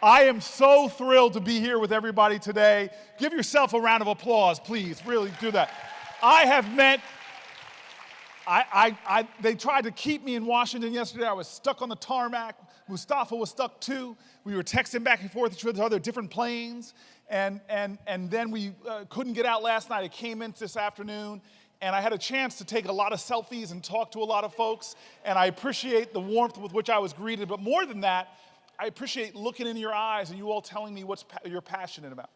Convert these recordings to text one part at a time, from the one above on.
I am so thrilled to be here with everybody today. Give yourself a round of applause, please. Really do that. I have met, they tried to keep me in Washington yesterday. I was stuck on the tarmac. Mustafa was stuck too. We were texting back and forth to each other, different planes. And then we couldn't get out last night. I came in this afternoon, and I had a chance to take a lot of selfies and talk to a lot of folks. And I appreciate the warmth with which I was greeted. But more than that, I appreciate looking in your eyes and you all telling me what you're passionate about.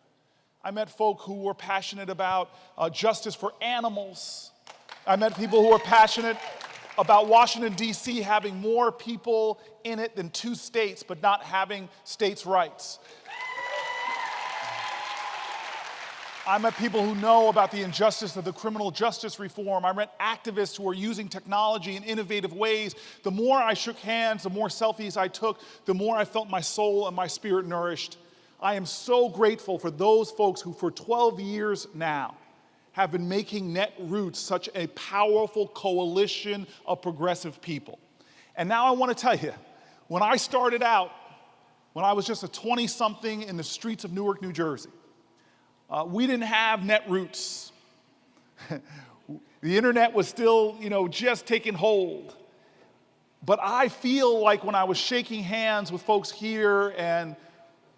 I met folk who were passionate about justice for animals. I met people who were passionate about Washington, D.C. having more people in it than 2 states, but not having states' rights. I met people who know about the injustice of the criminal justice reform. I met activists who are using technology in innovative ways. The more I shook hands, the more selfies I took, the more I felt my soul and my spirit nourished. I am so grateful for those folks who for 12 years now have been making Netroots such a powerful coalition of progressive people. And now I want to tell you, when I started out, when I was just a 20-something in the streets of Newark, New Jersey, we didn't have Netroots. The internet was still, just taking hold. But I feel like when I was shaking hands with folks here and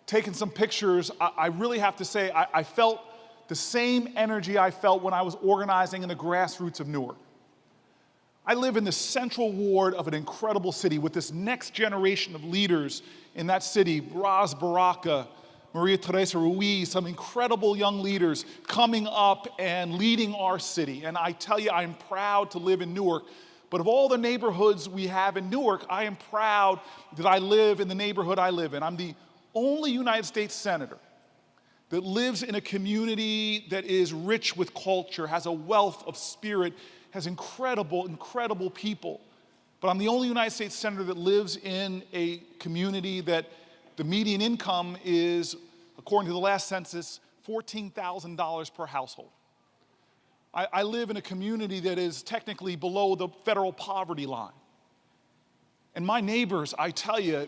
taking some pictures, I really have to say I felt the same energy I felt when I was organizing in the grassroots of Newark. I live in the central ward of an incredible city with this next generation of leaders in that city, Ras Baraka, Maria Teresa Ruiz, some incredible young leaders coming up and leading our city. And I tell you, I'm proud to live in Newark. But of all the neighborhoods we have in Newark, I am proud that I live in the neighborhood I live in. I'm the only United States senator that lives in a community that is rich with culture, has a wealth of spirit, has incredible, incredible people. But I'm the only United States senator that lives in a community that the median income is, according to the last census, $14,000 per household. I live in a community that is technically below the federal poverty line. And my neighbors, I tell you,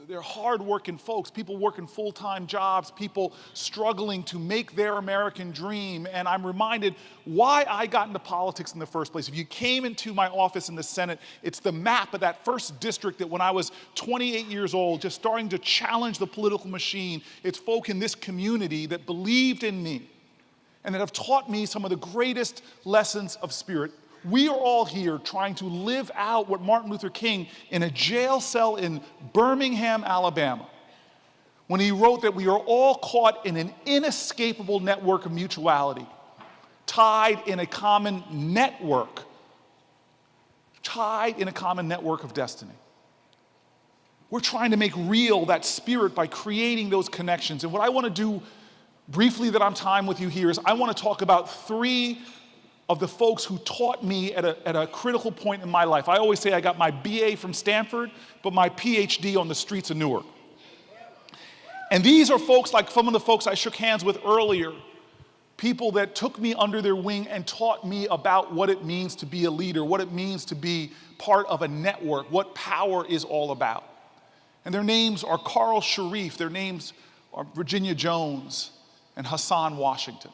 they're hard-working folks, people working full-time jobs, people struggling to make their American dream. And I'm reminded why I got into politics in the first place. If you came into my office in the Senate, it's the map of that first district that when I was 28 years old, just starting to challenge the political machine, it's folk in this community that believed in me and that have taught me some of the greatest lessons of spirit. We are all here trying to live out what Martin Luther King in a jail cell in Birmingham, Alabama, when he wrote that we are all caught in an inescapable network of mutuality, tied in a common network of destiny. We're trying to make real that spirit by creating those connections. And what I want to do briefly that I'm time with you here is I want to talk about 3 of the folks who taught me at a critical point in my life. I always say I got my BA from Stanford, but my PhD on the streets of Newark. And these are folks like some of the folks I shook hands with earlier, people that took me under their wing and taught me about what it means to be a leader, what it means to be part of a network, what power is all about. And their names are Carl Sharif, their names are Virginia Jones, and Hassan Washington.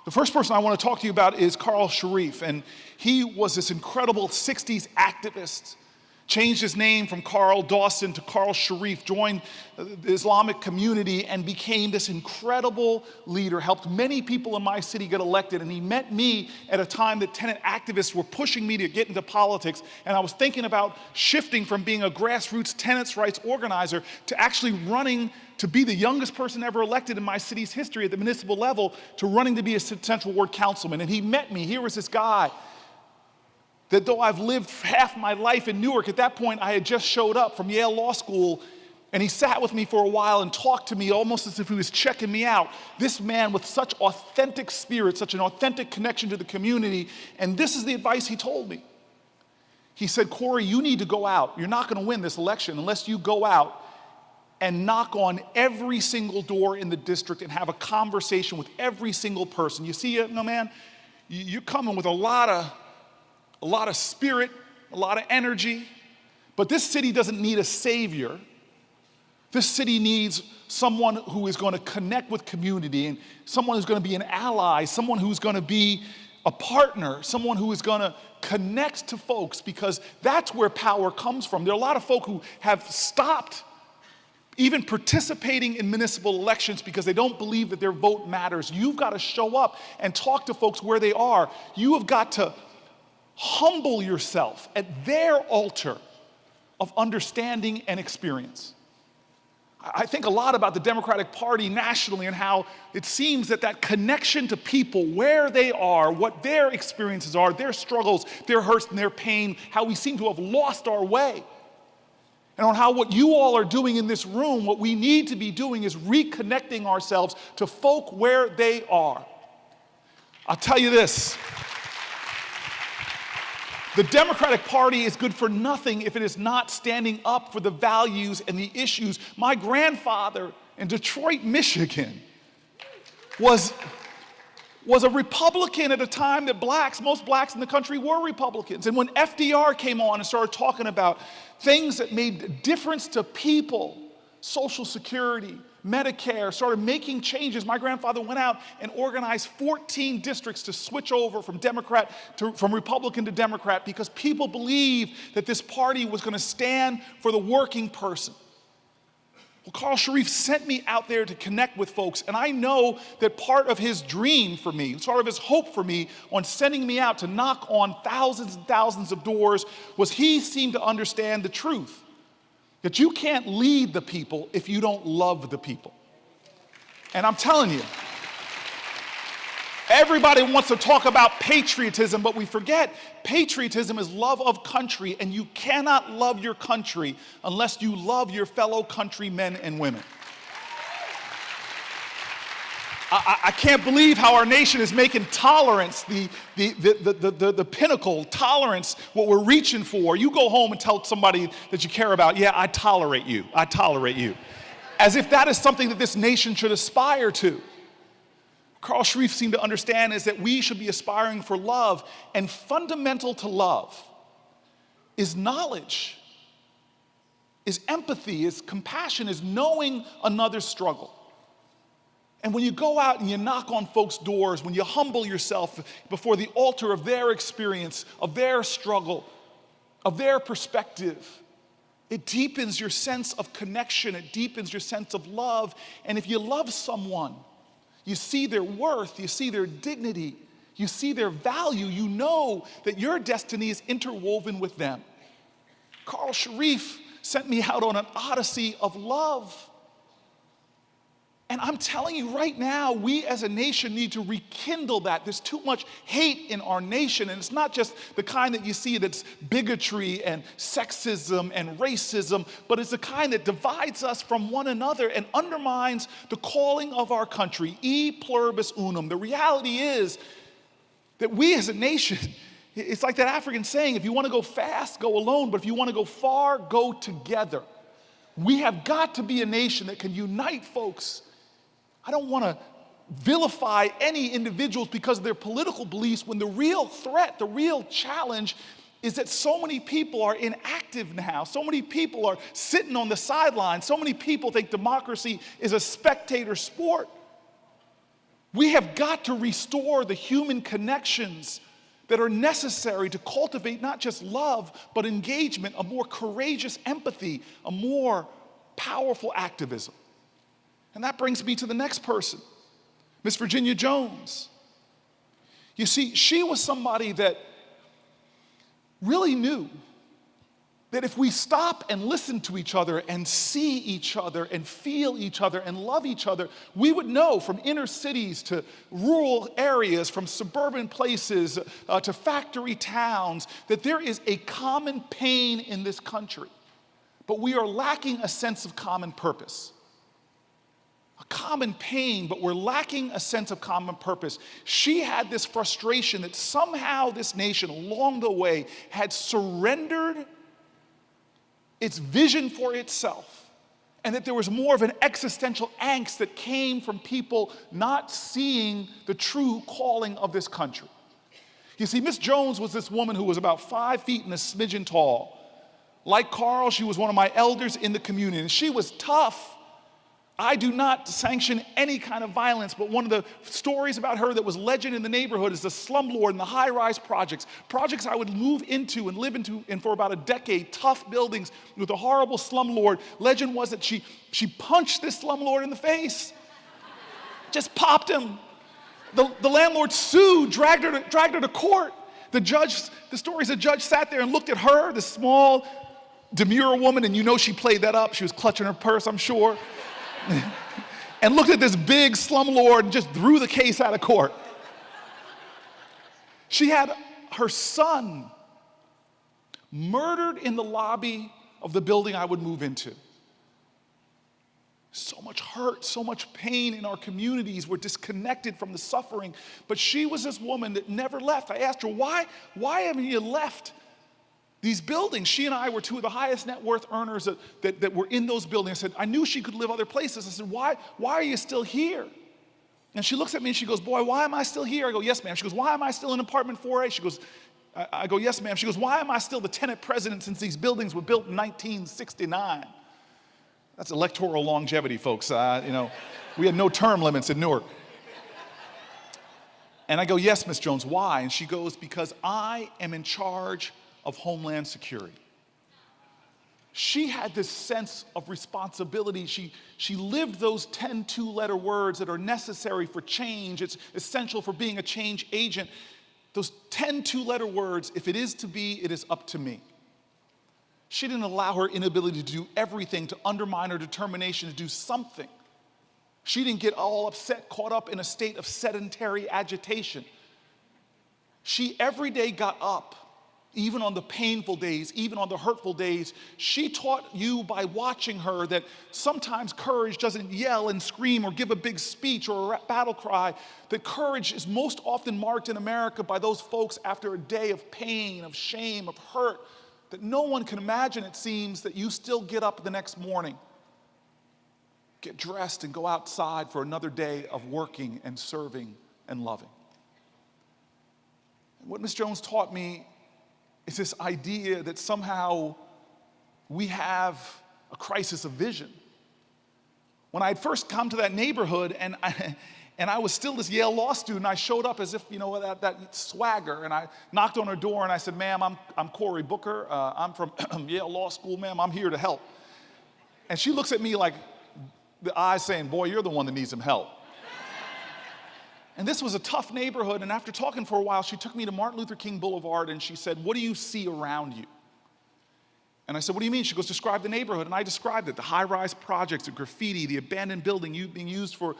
The first person I want to talk to you about is Carl Sharif, and he was this incredible 60s activist, changed his name from Carl Dawson to Carl Sharif, joined the Islamic community and became this incredible leader, helped many people in my city get elected, and he met me at a time that tenant activists were pushing me to get into politics, and I was thinking about shifting from being a grassroots tenants' rights organizer to actually running to be the youngest person ever elected in my city's history at the municipal level, to running to be a Central Ward councilman. And he met me. Here was this guy that though I've lived half my life in Newark, at that point I had just showed up from Yale Law School, and he sat with me for a while and talked to me almost as if he was checking me out. This man with such authentic spirit, such an authentic connection to the community, and this is the advice he told me. He said, Corey, you need to go out. You're not going to win this election unless you go out and knock on every single door in the district and have a conversation with every single person. You see, man, you're coming with a lot of spirit, a lot of energy, but this city doesn't need a savior. This city needs someone who is going to connect with community, and someone who's going to be an ally, someone who's going to be a partner, someone who is going to connect to folks, because that's where power comes from. There are a lot of folk who have stopped even participating in municipal elections because they don't believe that their vote matters. You've got to show up and talk to folks where they are. You have got to humble yourself at their altar of understanding and experience. I think a lot about the Democratic Party nationally and how it seems that that connection to people, where they are, what their experiences are, their struggles, their hurts and their pain, how we seem to have lost our way. And on how what you all are doing in this room, what we need to be doing is reconnecting ourselves to folk where they are. I'll tell you this. The Democratic Party is good for nothing if it is not standing up for the values and the issues. My grandfather in Detroit, Michigan, was a Republican at a time that most blacks in the country were Republicans. And when FDR came on and started talking about things that made a difference to people, Social Security, Medicare, started making changes, my grandfather went out and organized 14 districts to switch over from Republican to Democrat, because people believed that this party was going to stand for the working person. Well, Carl Sharif sent me out there to connect with folks, and I know that part of his dream for me, sort of his hope for me on sending me out to knock on thousands and thousands of doors, was he seemed to understand the truth. That you can't lead the people if you don't love the people. And I'm telling you, everybody wants to talk about patriotism, but we forget patriotism is love of country, and you cannot love your country unless you love your fellow countrymen and women. I can't believe how our nation is making tolerance the pinnacle, tolerance, what we're reaching for. You go home and tell somebody that you care about, yeah, I tolerate you, I tolerate you. As if that is something that this nation should aspire to. Carl Sharif seemed to understand is that we should be aspiring for love, and fundamental to love is knowledge, is empathy, is compassion, is knowing another's struggle. And when you go out and you knock on folks' doors, when you humble yourself before the altar of their experience, of their struggle, of their perspective, it deepens your sense of connection, it deepens your sense of love. And if you love someone, you see their worth, you see their dignity, you see their value, you know that your destiny is interwoven with them. Carl Sharif sent me out on an odyssey of love. And I'm telling you right now, we as a nation need to rekindle that. There's too much hate in our nation, and it's not just the kind that you see that's bigotry and sexism and racism, but it's the kind that divides us from one another and undermines the calling of our country, e pluribus unum. The reality is that we as a nation, it's like that African saying, if you want to go fast, go alone, but if you want to go far, go together. We have got to be a nation that can unite folks. I don't want to vilify any individuals because of their political beliefs, when the real threat, the real challenge is that so many people are inactive now. So many people are sitting on the sidelines. So many people think democracy is a spectator sport. We have got to restore the human connections that are necessary to cultivate not just love, but engagement, a more courageous empathy, a more powerful activism. And that brings me to the next person, Miss Virginia Jones. You see, she was somebody that really knew that if we stop and listen to each other and see each other and feel each other and love each other, we would know from inner cities to rural areas, from suburban places to factory towns, that there is a common pain in this country. But we are lacking a sense of common purpose. A common pain, but we're lacking a sense of common purpose. She had this frustration that somehow this nation along the way had surrendered its vision for itself, and that there was more of an existential angst that came from people not seeing the true calling of this country. You see, Miss Jones was this woman who was about 5 feet and a smidgen tall, Like Carl, she was one of my elders in the community, and she was tough. I do not sanction any kind of violence, but one of the stories about her that was legend in the neighborhood is the slumlord and the high-rise projects I would move into and live into for about a decade, tough buildings with a horrible slumlord. Legend was that she punched this slumlord in the face, just popped him. The landlord sued, dragged her to court. The story is the judge sat there and looked at her, the small, demure woman, and you know she played that up. She was clutching her purse, I'm sure. And looked at this big slumlord and just threw the case out of court. She had her son murdered in the lobby of the building I would move into. So much hurt, so much pain in our communities. We're disconnected from the suffering. But she was this woman that never left. I asked her, why haven't you left these buildings? She and I were two of the highest net worth earners that were in those buildings. I said, I knew she could live other places. I said, why are you still here? And she looks at me and she goes, boy, why am I still here? I go, yes, ma'am. She goes, why am I still in apartment 4A? She goes, I go, yes, ma'am. She goes, why am I still the tenant president since these buildings were built in 1969? That's electoral longevity, folks. We had no term limits in Newark. And I go, yes, Miss Jones, why? And she goes, because I am in charge of Homeland Security. She had this sense of responsibility. She lived those 10 two-letter words that are necessary for change. It's essential for being a change agent. Those 10 two-letter words, if it is to be, it is up to me. She didn't allow her inability to do everything to undermine her determination to do something. She didn't get all upset, caught up in a state of sedentary agitation. She every day got up, even on the painful days, even on the hurtful days. She taught you by watching her that sometimes courage doesn't yell and scream or give a big speech or a battle cry. That courage is most often marked in America by those folks after a day of pain, of shame, of hurt, that no one can imagine, it seems, that you still get up the next morning, get dressed and go outside for another day of working and serving and loving. And what Ms. Jones taught me is this idea that somehow we have a crisis of vision. When I had first come to that neighborhood and I was still this Yale law student, I showed up as if, that swagger, and I knocked on her door and I said, ma'am, I'm Cory Booker. I'm from Yale Law School, ma'am. I'm here to help. And she looks at me like the eyes saying, boy, you're the one that needs some help. And this was a tough neighborhood, and after talking for a while, she took me to Martin Luther King Boulevard and she said, what do you see around you? And I said, what do you mean? She goes, describe the neighborhood. And I described it, the high-rise projects, the graffiti, the abandoned building being used for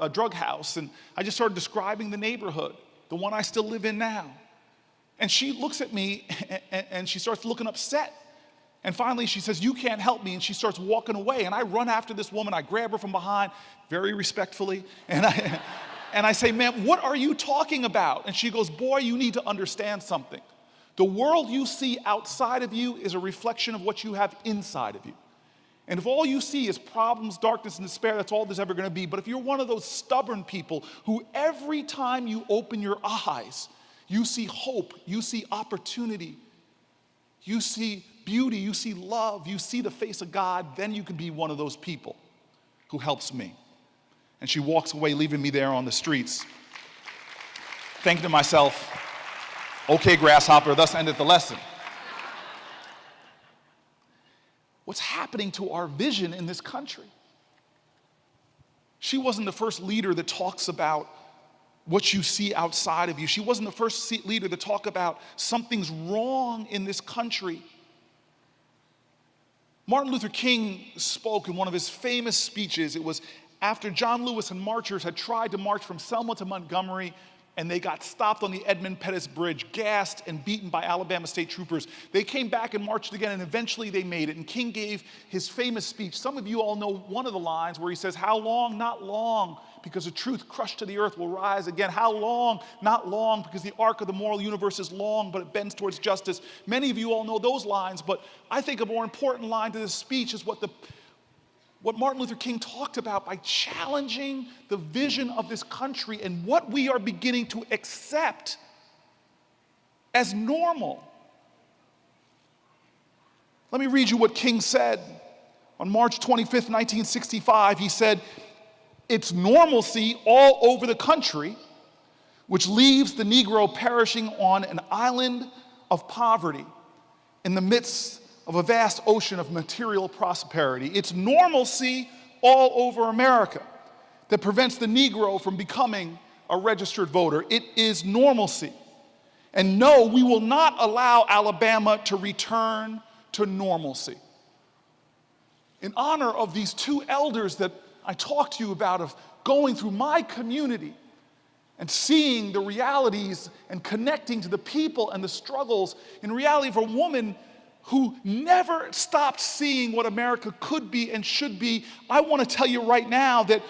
a drug house. And I just started describing the neighborhood, the one I still live in now. And she looks at me and she starts looking upset. And finally she says, you can't help me. And she starts walking away. And I run after this woman. I grab her from behind very respectfully. And I say, ma'am, what are you talking about? And she goes, boy, you need to understand something. The world you see outside of you is a reflection of what you have inside of you. And if all you see is problems, darkness, and despair, that's all there's ever going to be. But if you're one of those stubborn people who every time you open your eyes, you see hope, you see opportunity, you see beauty, you see love, you see the face of God, then you can be one of those people who helps me. And she walks away, leaving me there on the streets, thinking to myself, okay, grasshopper, thus ended the lesson. What's happening to our vision in this country? She wasn't the first leader that talks about what you see outside of you. She wasn't the first leader to talk about something's wrong in this country. Martin Luther King spoke in one of his famous speeches. It was after John Lewis and marchers had tried to march from Selma to Montgomery, and they got stopped on the Edmund Pettus Bridge, gassed and beaten by Alabama state troopers. They came back and marched again, and eventually they made it. And King gave his famous speech. Some of you all know one of the lines where he says, how long? Not long, because the truth crushed to the earth will rise again. How long? Not long, because the arc of the moral universe is long, but it bends towards justice. Many of you all know those lines, but I think a more important line to this speech is what Martin Luther King talked about by challenging the vision of this country and what we are beginning to accept as normal. Let me read you what King said. On March 25th, 1965, he said, "It's normalcy all over the country, which leaves the Negro perishing on an island of poverty in the midst of a vast ocean of material prosperity. It's normalcy all over America that prevents the Negro from becoming a registered voter. It is normalcy. And no, we will not allow Alabama to return to normalcy." In honor of these two elders that I talked to you about, of going through my community and seeing the realities and connecting to the people and the struggles, in reality of a woman who never stopped seeing what America could be and should be, I want to tell you right now that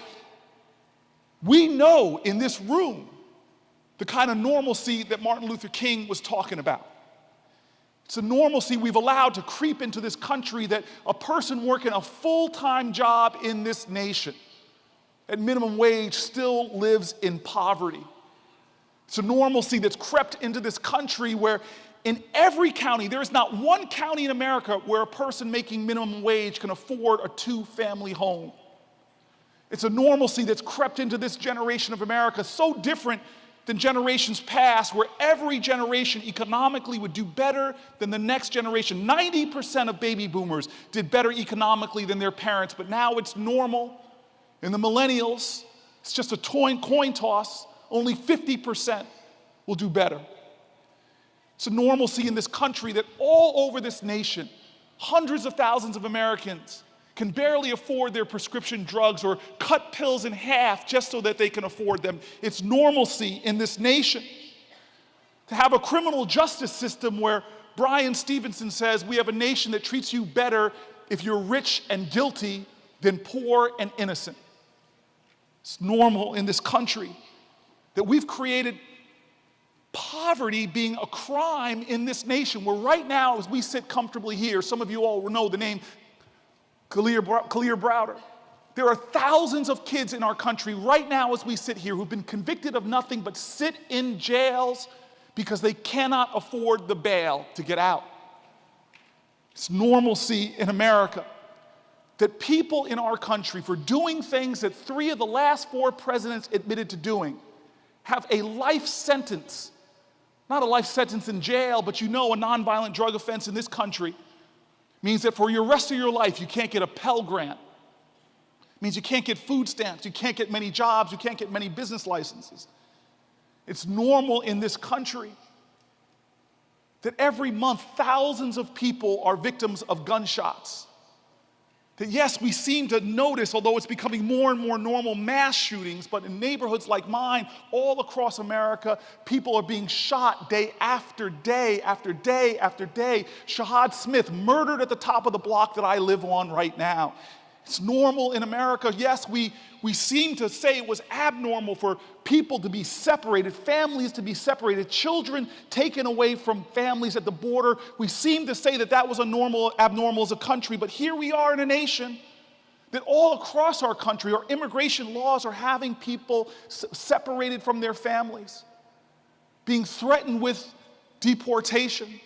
we know in this room the kind of normalcy that Martin Luther King was talking about. It's a normalcy we've allowed to creep into this country, that a person working a full-time job in this nation at minimum wage still lives in poverty. It's a normalcy that's crept into this country where in every county, there is not one county in America where a person making minimum wage can afford a two-family home. It's a normalcy that's crept into this generation of America, so different than generations past, where every generation economically would do better than the next generation. 90% of baby boomers did better economically than their parents, but now it's normal. In the millennials, it's just a coin toss. Only 50% will do better. It's a normalcy in this country that all over this nation, hundreds of thousands of Americans can barely afford their prescription drugs or cut pills in half just so that they can afford them. It's normalcy in this nation to have a criminal justice system where Brian Stevenson says we have a nation that treats you better if you're rich and guilty than poor and innocent. It's normal in this country that we've created poverty being a crime in this nation, where right now, as we sit comfortably here, some of you all know the name Khalil Browder. There are thousands of kids in our country right now as we sit here who've been convicted of nothing but sit in jails because they cannot afford the bail to get out. It's normalcy in America that people in our country, for doing things that 3 of the last 4 presidents admitted to doing, have a life sentence. Not a life sentence in jail, but a nonviolent drug offense in this country means that for your rest of your life, you can't get a Pell Grant. It means you can't get food stamps, you can't get many jobs, you can't get many business licenses. It's normal in this country that every month thousands of people are victims of gunshots. That yes, we seem to notice, although it's becoming more and more normal, mass shootings, but in neighborhoods like mine, all across America, people are being shot day after day after day after day. Shahad Smith murdered at the top of the block that I live on right now. It's normal in America. Yes, we seem to say it was abnormal for people to be separated, families to be separated, children taken away from families at the border. We seem to say that that was abnormal as a country, but here we are in a nation that all across our country, our immigration laws are having people separated from their families, being threatened with deportation.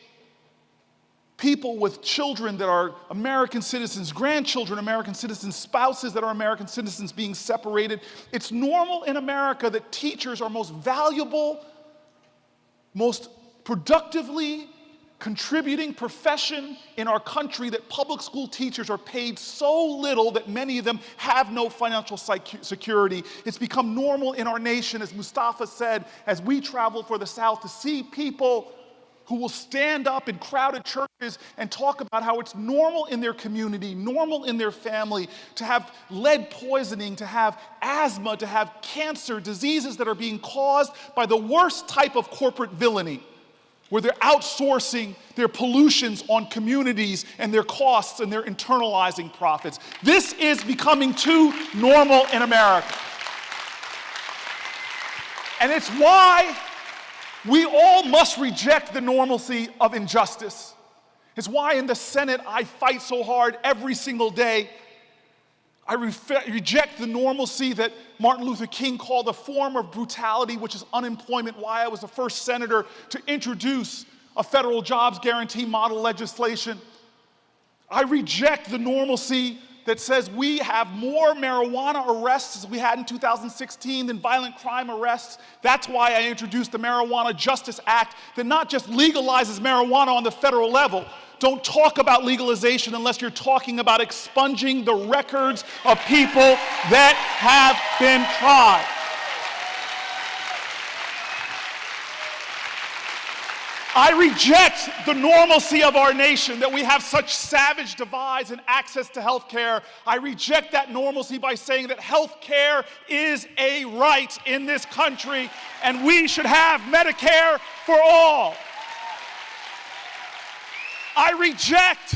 People with children that are American citizens, grandchildren, American citizens, spouses that are American citizens being separated. It's normal in America that teachers are most valuable, most productively contributing profession in our country, that public school teachers are paid so little that many of them have no financial security. It's become normal in our nation, as Mustafa said, as we travel for the South, to see people who will stand up in crowded churches and talk about how it's normal in their community, normal in their family, to have lead poisoning, to have asthma, to have cancer, diseases that are being caused by the worst type of corporate villainy, where they're outsourcing their pollutions on communities and their costs, and they're internalizing profits. This is becoming too normal in America. And it's why we all must reject the normalcy of injustice. It's why in the Senate I fight so hard every single day. I reject the normalcy that Martin Luther King called a form of brutality, which is unemployment. Why I was the first senator to introduce a federal jobs guarantee model legislation. I reject the normalcy that says we have more marijuana arrests as we had in 2016 than violent crime arrests. That's why I introduced the Marijuana Justice Act that not just legalizes marijuana on the federal level. Don't talk about legalization unless you're talking about expunging the records of people that have been tried. I reject the normalcy of our nation, that we have such savage divides in access to health care. I reject that normalcy by saying that health care is a right in this country, and we should have Medicare for all. I reject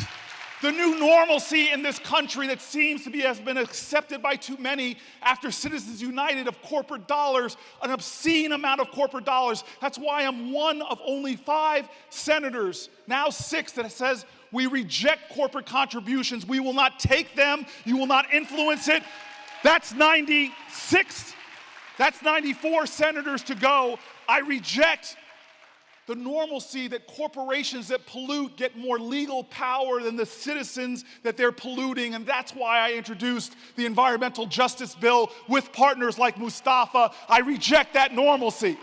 the new normalcy in this country that seems to has been accepted by too many after Citizens United of corporate dollars, an obscene amount of corporate dollars. That's why I'm one of only 5 senators, now 6, that says we reject corporate contributions. We will not take them. You will not influence it. That's 96. That's 94 senators to go. I reject the normalcy that corporations that pollute get more legal power than the citizens that they're polluting, and that's why I introduced the Environmental Justice Bill with partners like Mustafa. I reject that normalcy.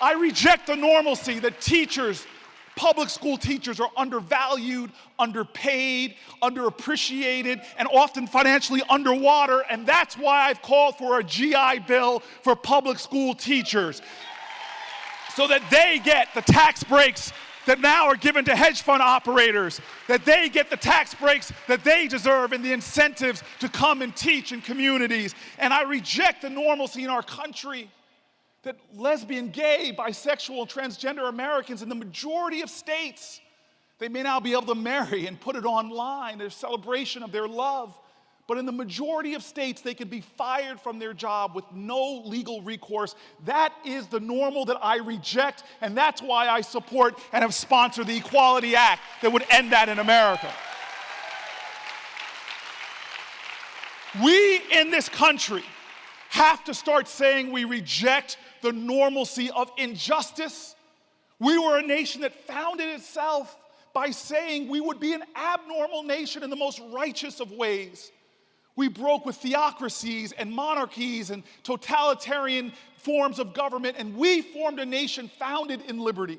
I reject the normalcy that teachers, public school teachers, are undervalued, underpaid, underappreciated, and often financially underwater, and that's why I've called for a GI Bill for public school teachers, so that they get the tax breaks that now are given to hedge fund operators, that they get the tax breaks that they deserve and the incentives to come and teach in communities. And I reject the normalcy in our country that lesbian, gay, bisexual, and transgender Americans in the majority of states, they may now be able to marry and put it online, their celebration of their love. But in the majority of states, they could be fired from their job with no legal recourse. That is the normal that I reject, and that's why I support and have sponsored the Equality Act that would end that in America. We in this country have to start saying we reject the normalcy of injustice. We were a nation that founded itself by saying we would be an abnormal nation in the most righteous of ways. We broke with theocracies and monarchies and totalitarian forms of government, and we formed a nation founded in liberty.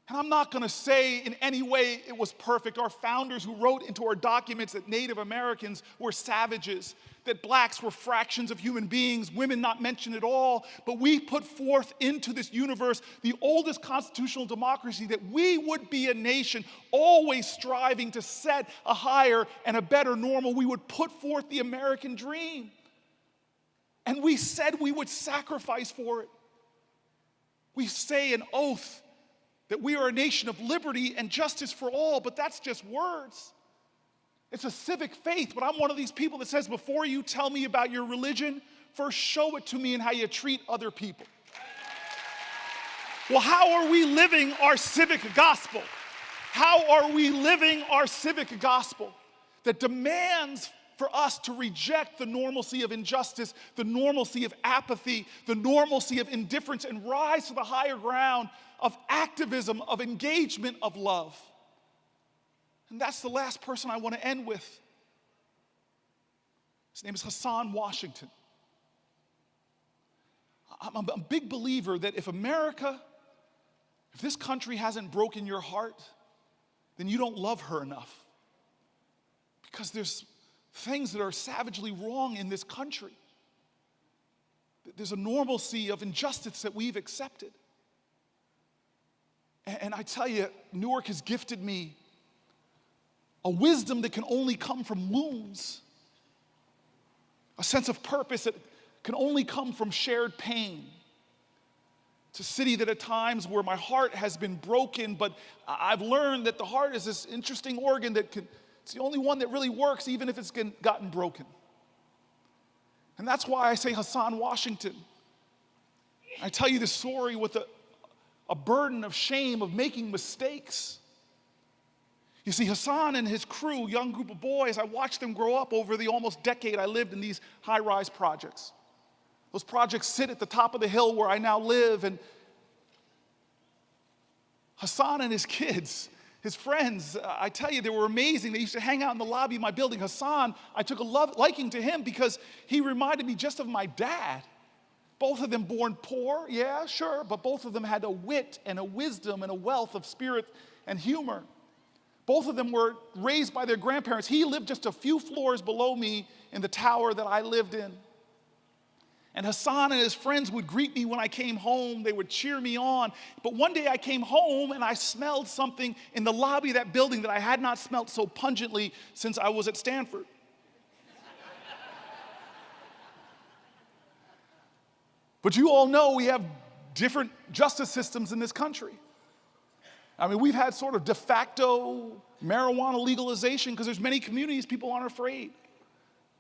And I'm not going to say in any way it was perfect. Our founders who wrote into our documents that Native Americans were savages, that blacks were fractions of human beings, women not mentioned at all. But we put forth into this universe the oldest constitutional democracy, that we would be a nation always striving to set a higher and a better normal. We would put forth the American dream. And we said we would sacrifice for it. We say an oath that we are a nation of liberty and justice for all, but that's just words. It's a civic faith, but I'm one of these people that says, before you tell me about your religion, first show it to me in how you treat other people. Well, how are we living our civic gospel? How are we living our civic gospel that demands for us to reject the normalcy of injustice, the normalcy of apathy, the normalcy of indifference, and rise to the higher ground of activism, of engagement, of love? And that's the last person I want to end with. His name is Hassan Washington. I'm a big believer that if this country hasn't broken your heart, then you don't love her enough. Because there's things that are savagely wrong in this country. There's a normalcy of injustice that we've accepted. And I tell you, Newark has gifted me a wisdom that can only come from wounds, a sense of purpose that can only come from shared pain. It's a city that at times where my heart has been broken, but I've learned that the heart is this interesting organ that it's the only one that really works even if it's gotten broken. And that's why I say Hassan Washington. I tell you this story with a burden of shame of making mistakes. You see, Hassan and his crew, young group of boys, I watched them grow up over the almost decade I lived in these high-rise projects. Those projects sit at the top of the hill where I now live, and Hassan and his kids, His friends, I tell you, they were amazing. They used to hang out in the lobby of my building. Hassan, I took a liking to him because he reminded me just of my dad. Both of them born poor, yeah, sure, but both of them had a wit and a wisdom and a wealth of spirit and humor. Both of them were raised by their grandparents. He lived just a few floors below me in the tower that I lived in. And Hassan and his friends would greet me when I came home. They would cheer me on. But one day I came home and I smelled something in the lobby of that building that I had not smelled so pungently since I was at Stanford. But you all know we have different justice systems in this country. I mean, we've had sort of de facto marijuana legalization because there's many communities people aren't afraid.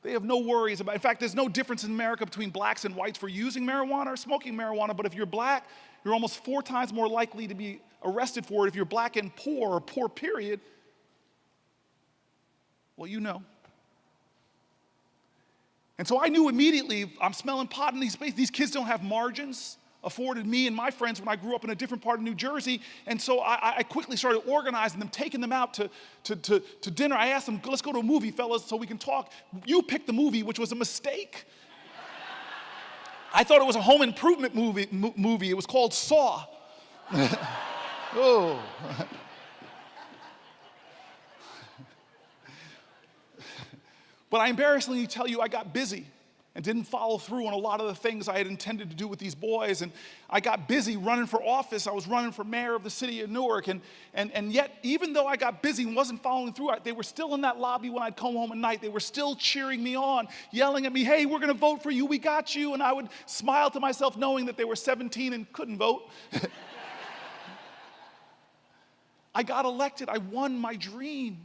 They have no worries about it. In fact, there's no difference in America between blacks and whites for using marijuana or smoking marijuana, but if you're black, you're almost 4 times more likely to be arrested for it if you're black and poor or poor period. Well, you know. And so I knew immediately, I'm smelling pot in these spaces. These kids don't have margins afforded me and my friends when I grew up in a different part of New Jersey. And so I quickly started organizing them, taking them out to dinner. I asked them, let's go to a movie, fellas, so we can talk. You picked the movie, which was a mistake. I thought it was a home improvement movie. It was called Saw. Oh. But I embarrassingly tell you, I got busy and didn't follow through on a lot of the things I had intended to do with these boys. And I got busy running for office. I was running for mayor of the city of Newark. And yet, even though I got busy and wasn't following through, they were still in that lobby when I'd come home at night. They were still cheering me on, yelling at me, hey, we're going to vote for you. We got you. And I would smile to myself knowing that they were 17 and couldn't vote. I got elected. I won my dream.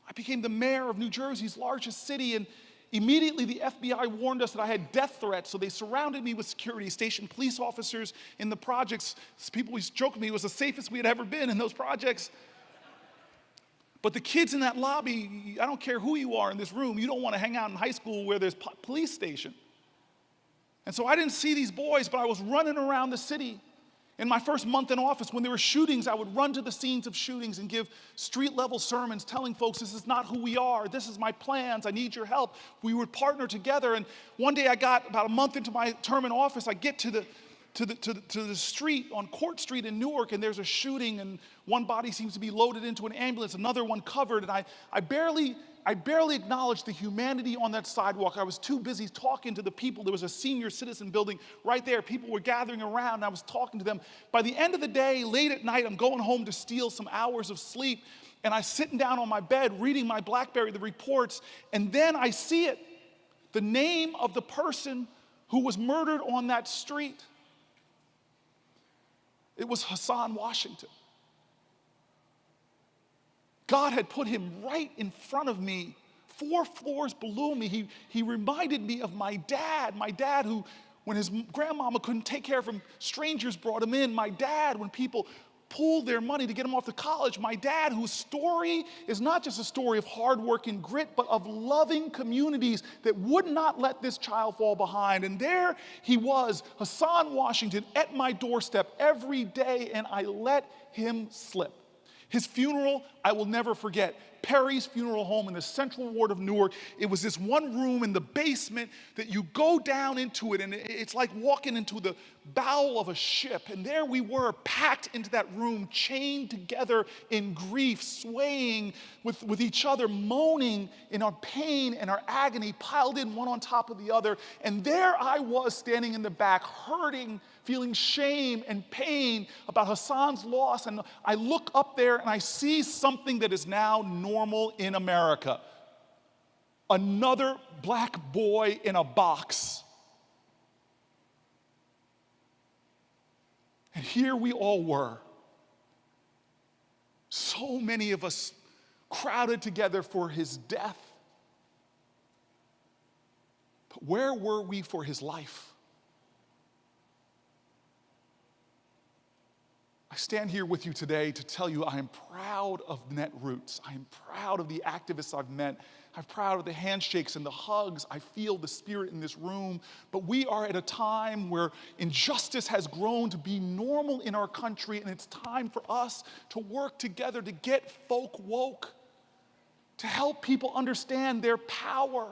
I became the mayor of New Jersey's largest city, and immediately the FBI warned us that I had death threats, so they surrounded me with security, stationed police officers in the projects. People always joked with me it was the safest we had ever been in those projects. But the kids in that lobby, I don't care who you are in this room, you don't want to hang out in high school where there's police station. And so I didn't see these boys, but I was running around the city. In my first month in office, when there were shootings, I would run to the scenes of shootings and give street-level sermons telling folks, this is not who we are, this is my plans, I need your help. We would partner together, and one day I got, about a month into my term in office, I get to the street, on Court Street in Newark, and there's a shooting, and one body seems to be loaded into an ambulance, another one covered, and I barely acknowledged the humanity on that sidewalk. I was too busy talking to the people. There was a senior citizen building right there. People were gathering around, and I was talking to them. By the end of the day, late at night, I'm going home to steal some hours of sleep, and I'm sitting down on my bed reading my BlackBerry, the reports, and then I see it, the name of the person who was murdered on that street. It was Hassan Washington. God had put him right in front of me, 4 floors below me. He reminded me of my dad who, when his grandmama couldn't take care of him, strangers brought him in. My dad, when people pooled their money to get him off to college. My dad, whose story is not just a story of hard work and grit, but of loving communities that would not let this child fall behind. And there he was, Hassan Washington, at my doorstep every day, and I let him slip. His funeral, I will never forget. Perry's Funeral Home in the Central Ward of Newark. It was this one room in the basement that you go down into it, and it's like walking into the bow of a ship. And there we were, packed into that room, chained together in grief, swaying with each other, moaning in our pain and our agony, piled in one on top of the other. And there I was, standing in the back, hurting, feeling shame and pain about Hassan's loss. And I look up there and I see something that is now normal in America. Another black boy in a box. And here we all were. So many of us crowded together for his death. But where were we for his life? I stand here with you today to tell you I am proud of Netroots. I am proud of the activists I've met. I'm proud of the handshakes and the hugs. I feel the spirit in this room. But we are at a time where injustice has grown to be normal in our country, and it's time for us to work together to get folk woke, to help people understand their power,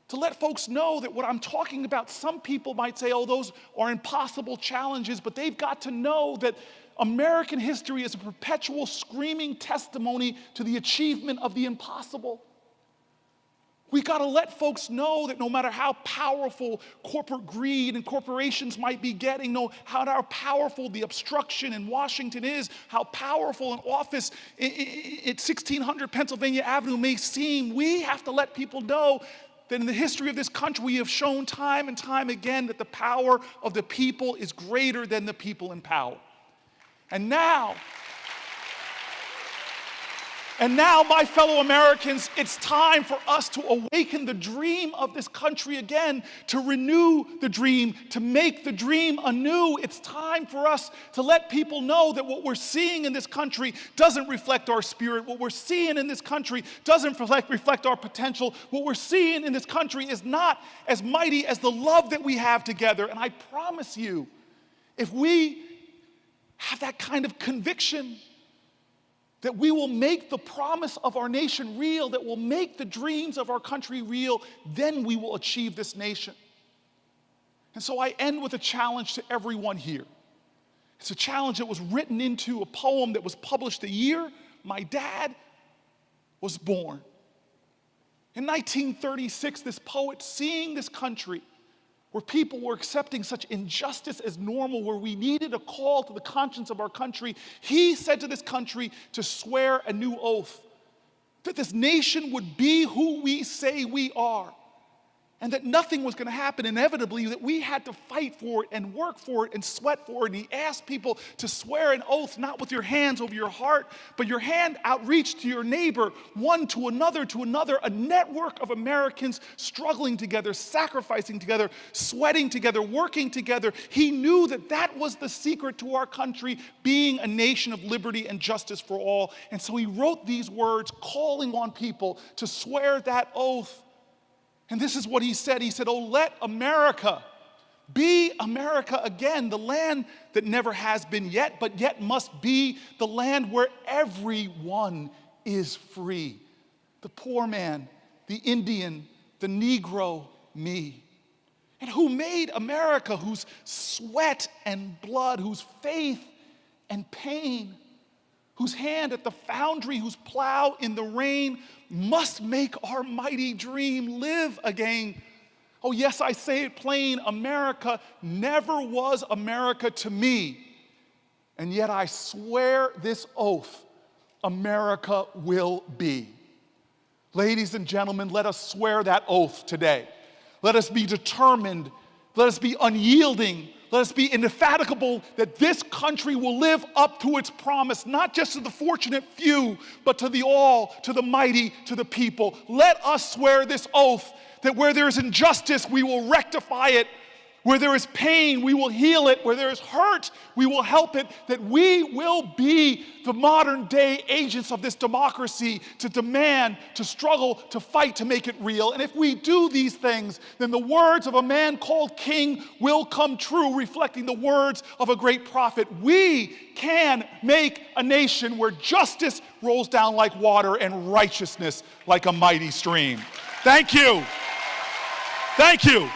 to let folks know that what I'm talking about, some people might say, oh, those are impossible challenges, but they've got to know that American history is a perpetual screaming testimony to the achievement of the impossible. We got to let folks know that no matter how powerful corporate greed and corporations might be getting, how powerful the obstruction in Washington is, how powerful an office at 1600 Pennsylvania Avenue may seem, we have to let people know that in the history of this country, we have shown time and time again that the power of the people is greater than the people in power. And now, my fellow Americans, it's time for us to awaken the dream of this country again, to renew the dream, to make the dream anew. It's time for us to let people know that what we're seeing in this country doesn't reflect our spirit. What we're seeing in this country doesn't reflect our potential. What we're seeing in this country is not as mighty as the love that we have together. And I promise you, if we have that kind of conviction, that we will make the promise of our nation real, that will make the dreams of our country real, then we will achieve this nation. And so I end with a challenge to everyone here. It's a challenge that was written into a poem that was published the year my dad was born. In 1936, this poet, seeing this country where people were accepting such injustice as normal, where we needed a call to the conscience of our country, he said to this country to swear a new oath, that this nation would be who we say we are, and that nothing was going to happen inevitably, that we had to fight for it and work for it and sweat for it. And he asked people to swear an oath, not with your hands over your heart, but your hand outreached to your neighbor, one to another, a network of Americans struggling together, sacrificing together, sweating together, working together. He knew that that was the secret to our country being a nation of liberty and justice for all. And so he wrote these words calling on people to swear that oath. And this is what he said. He said, oh, let America be America again, the land that never has been yet, but yet must be the land where everyone is free. The poor man, the Indian, the Negro, me. And who made America, whose sweat and blood, whose faith and pain, whose hand at the foundry, whose plow in the rain, must make our mighty dream live again. Oh yes, I say it plain, America never was America to me. And yet I swear this oath, America will be. Ladies and gentlemen, let us swear that oath today. Let us be determined, let us be unyielding, let us be indefatigable that this country will live up to its promise, not just to the fortunate few, but to the all, to the mighty, to the people. Let us swear this oath that where there is injustice, we will rectify it. Where there is pain, we will heal it. Where there is hurt, we will help it. That we will be the modern day agents of this democracy to demand, to struggle, to fight, to make it real. And if we do these things, then the words of a man called king will come true, reflecting the words of a great prophet. We can make a nation where justice rolls down like water and righteousness like a mighty stream. Thank you. Thank you.